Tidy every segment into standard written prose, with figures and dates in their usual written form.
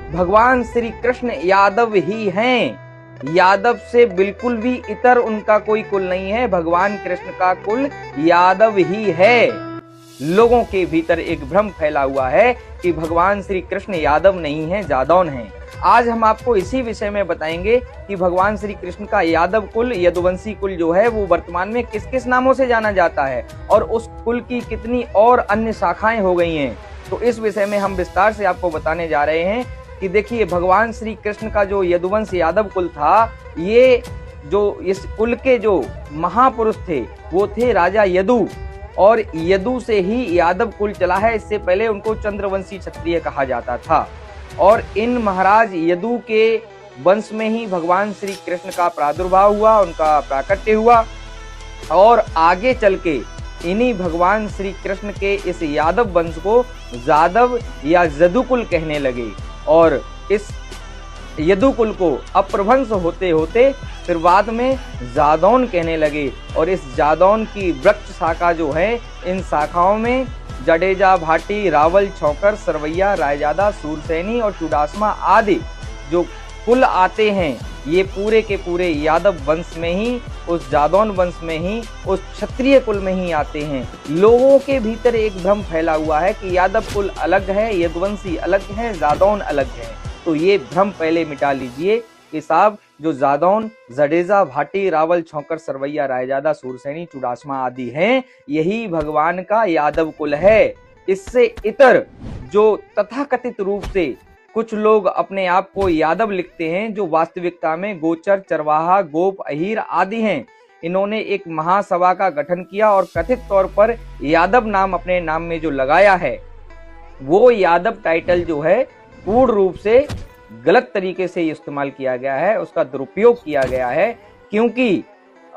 भगवान श्री कृष्ण यादव ही हैं। यादव से बिल्कुल भी इतर उनका कोई कुल नहीं है। भगवान कृष्ण का कुल यादव ही है। लोगों के भीतर एक भ्रम फैला हुआ है कि भगवान श्री कृष्ण यादव नहीं है, जादौन हैं। आज हम आपको इसी विषय में बताएंगे कि भगवान श्री कृष्ण का यादव कुल, यदुवंशी कुल जो है वो वर्तमान में किस किस नामों से जाना जाता है और उस कुल की कितनी और अन्य शाखाएं हो गई हैं। तो इस विषय में हम विस्तार से आपको बताने जा रहे हैं कि देखिए, भगवान श्री कृष्ण का जो यदुवंश यादव कुल था, ये जो इस कुल के जो महापुरुष थे वो थे राजा यदु, और यदु से ही यादव कुल चला है। इससे पहले उनको चंद्रवंशी क्षत्रिय कहा जाता था और इन महाराज यदु के वंश में ही भगवान श्री कृष्ण का प्रादुर्भाव हुआ, उनका प्राकट्य हुआ और आगे चल के इन्हीं भगवान श्री कृष्ण के इस यादव वंश को जादव या यदुकुल कहने लगे और इस यदुकुल को अप्रभंश होते होते फिर बाद में जादौन कहने लगे। और इस जादौन की वृक्ष शाखा जो है, इन शाखाओं में जडेजा, भाटी, रावल, छौकर, सरवैया, रायजादा, सूरसैनी और चुडासमा आदि जो कुल आते हैं, ये पूरे के पूरे यादव वंश में ही, उस जादौन वंश में ही, उस क्षत्रिय कुल में ही आते हैं। लोगों के भीतर एक भ्रम फैला हुआ है कि यादव कुल अलग है, यदुवंशी अलग है, जादौन अलग है। तो ये भ्रम पहले मिटा लीजिए कि साहब जो जादौन, जडेजा, भाटी, रावल, छौकर, सरवैया, रायजादा, सूरसैनी, चुडासमा आदि हैं, यही भगवान का यादव कुल है। इससे इतर जो तथाकथित रूप से कुछ लोग अपने आप को यादव लिखते हैं, जो वास्तविकता में गोचर, चरवाहा, गोप, अहीर आदि हैं, इन्होंने एक महासभा का गठन किया और कथित तौर पर यादव नाम अपने नाम में जो लगाया है, वो यादव टाइटल जो है पूर्ण रूप से गलत तरीके से इस्तेमाल किया गया है, उसका दुरुपयोग किया गया है। क्योंकि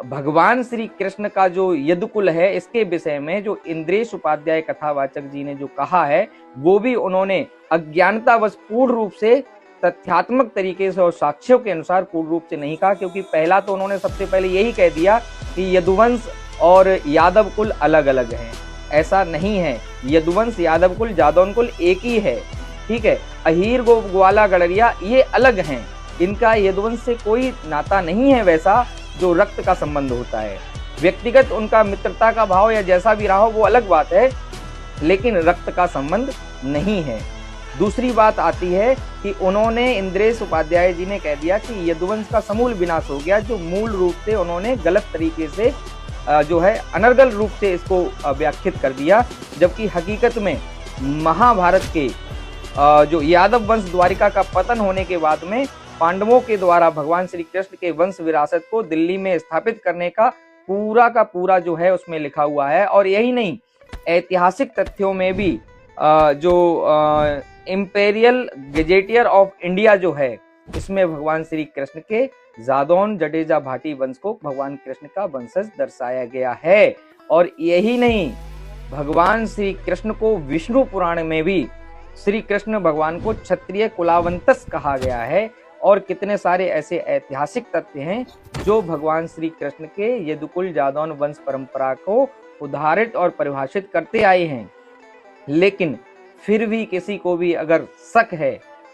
भगवान श्री कृष्ण का जो यदुकुल है, इसके विषय में जो इंद्रेश उपाध्याय कथावाचक जी ने जो कहा है, वो भी उन्होंने अज्ञानतावश पूर्ण रूप से तथ्यात्मक तरीके से और साक्ष्यों के अनुसार पूर्ण रूप से नहीं कहा। क्योंकि पहला तो उन्होंने सबसे पहले यही कह दिया कि यदुवंश और यादव कुल अलग अलग हैं। ऐसा नहीं है। यदुवंश, यादव कुल, जादौन कुल एक ही है। ठीक है, अहीर, ग्वाला, गड़रिया ये अलग हैं। इनका यदुवंश से कोई नाता नहीं है वैसा जो रक्त का संबंध होता है। व्यक्तिगत उनका मित्रता का भाव या जैसा भी रहा हो वो अलग बात है, लेकिन रक्त का संबंध नहीं है। दूसरी बात आती है कि उन्होंने, इंद्रेश उपाध्याय जी ने कह दिया कि यदुवंश का समूल विनाश हो गया, जो मूल रूप से उन्होंने गलत तरीके से जो है अनर्गल रूप से इसको व्याख्यात कर दिया। जबकि हकीकत में महाभारत के जो यादव वंश द्वारिका का पतन होने के बाद में पांडवों के द्वारा भगवान श्री कृष्ण के वंश विरासत को दिल्ली में स्थापित करने का पूरा जो है उसमें लिखा हुआ है। और यही नहीं, ऐतिहासिक तथ्यों में भी जो इंपेरियल गजेटियर ऑफ इंडिया जो है, इसमें भगवान श्री कृष्ण के जादौन, जडेजा, भाटी वंश को भगवान कृष्ण का वंशज दर्शाया गया है। और यही नहीं, भगवान श्री कृष्ण को विष्णु पुराण में भी श्री कृष्ण भगवान को क्षत्रिय कुलावंतस कहा गया है। और कितने सारे ऐसे ऐतिहासिक तथ्य हैं जो भगवान श्री कृष्ण के यदुकुल, जादौन वंश परंपरा को उदाहरित और परिभाषित करते आए हैं। लेकिन फिर भी किसी को भी अगर शक है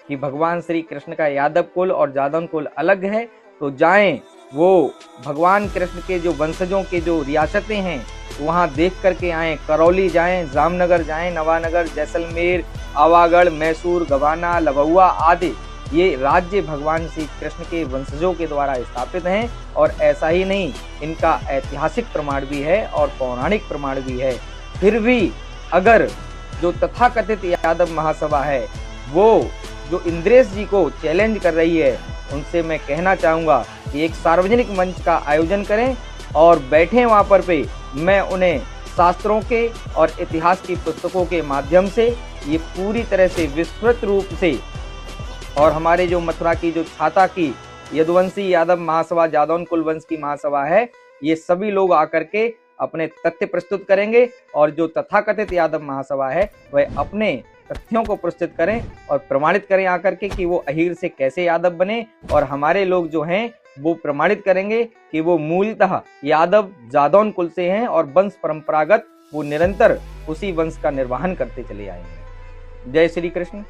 कि भगवान श्री कृष्ण का यादव कुल और जादौन कुल अलग है, तो जाएं वो भगवान कृष्ण के जो वंशजों के जो रियासतें हैं वहां देख करके आएं। करौली जाएं, जामनगर जाएं, नवानगर, जैसलमेर, आवागढ़, मैसूर, गवाना, लभुआ आदि ये राज्य भगवान श्री कृष्ण के वंशजों के द्वारा स्थापित हैं। और ऐसा ही नहीं, इनका ऐतिहासिक प्रमाण भी है और पौराणिक प्रमाण भी है। फिर भी अगर जो तथाकथित यादव महासभा है वो जो इंद्रेश जी को चैलेंज कर रही है, उनसे मैं कहना चाहूँगा कि एक सार्वजनिक मंच का आयोजन करें और बैठें वहाँ पर पे। मैं उन्हें शास्त्रों के और इतिहास की पुस्तकों के माध्यम से ये पूरी तरह से विस्तृत रूप से, और हमारे जो मथुरा की जो छाता की यदुवंशी यादव महासभा, जादौन कुल वंश की महासभा है, ये सभी लोग आकर के अपने तथ्य प्रस्तुत करेंगे। और जो तथाकथित यादव महासभा है वह अपने तथ्यों को प्रस्तुत करें और प्रमाणित करें आकर के कि वो अहीर से कैसे यादव बने। और हमारे लोग जो हैं वो प्रमाणित करेंगे कि वो मूलतः यादव, जादौन कुल से हैं और वंश परंपरागत वो निरंतर उसी वंश का निर्वहन करते चले आएंगे। जय श्री कृष्ण।